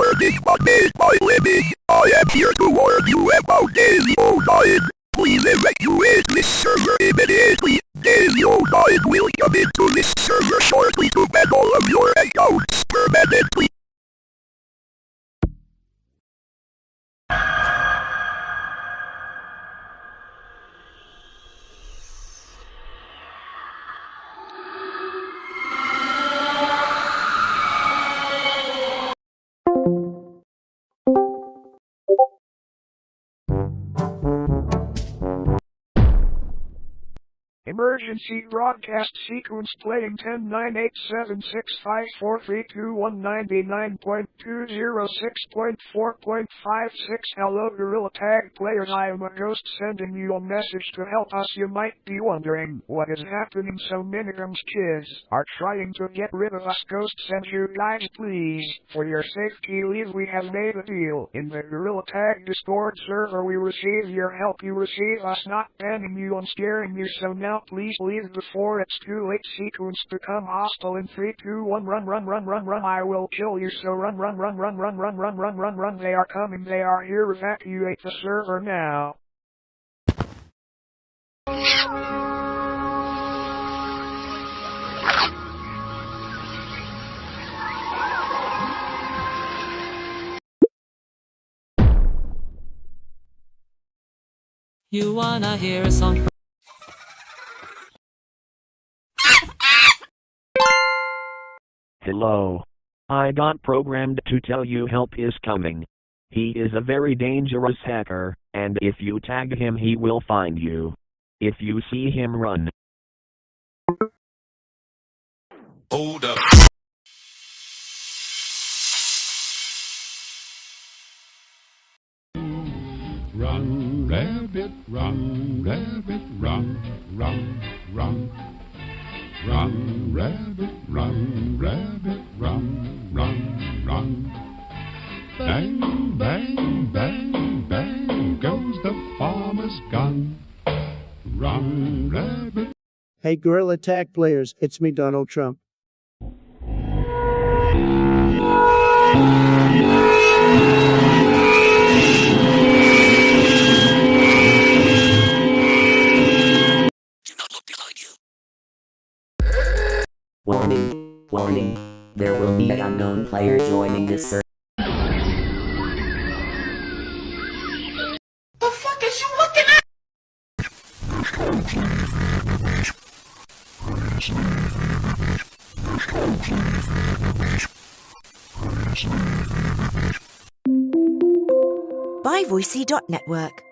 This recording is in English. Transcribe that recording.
warning but made by Libby. I am here to warn you about Daily Online. Please evacuate this server immediately. Daily Online will come into this server shortly to ban all of your accounts permanently. Emergency broadcast sequence playing 10-9-8-7-6-5-4-3-2-1-99.206.4.56. Hello Gorilla Tag players, I am a ghost sending you a message to help us. You might be wondering what is happening. So Minigums kids are trying to get rid of us ghosts, and you guys please, for your safety leave, we have made a deal. In the Gorilla Tag Discord server we receive your help, you receive us not banning you and scaring you. So now please leave before it's too late. Sequence become hostile in 3, 2, 1, run, run, run, run, run, I will kill you. So run, run, run, run, run, run, run, run, run, run, they are coming, they are here, evacuate the server now. You wanna hear a song? Hello. I got programmed to tell you help is coming. He is a very dangerous hacker, and if you tag him he will find you. If you see him, run. Hold up. Run, rabbit, run, rabbit, run, run, run. Run, rabbit, run, rabbit, run, run, run. Bang, bang, bang, bang goes the farmer's gun. Run, rabbit. Hey Gorilla Tag players, it's me Donald Trump. Warning, warning. There will be an unknown player joining this server. The fuck is you looking at? By Voicey.network.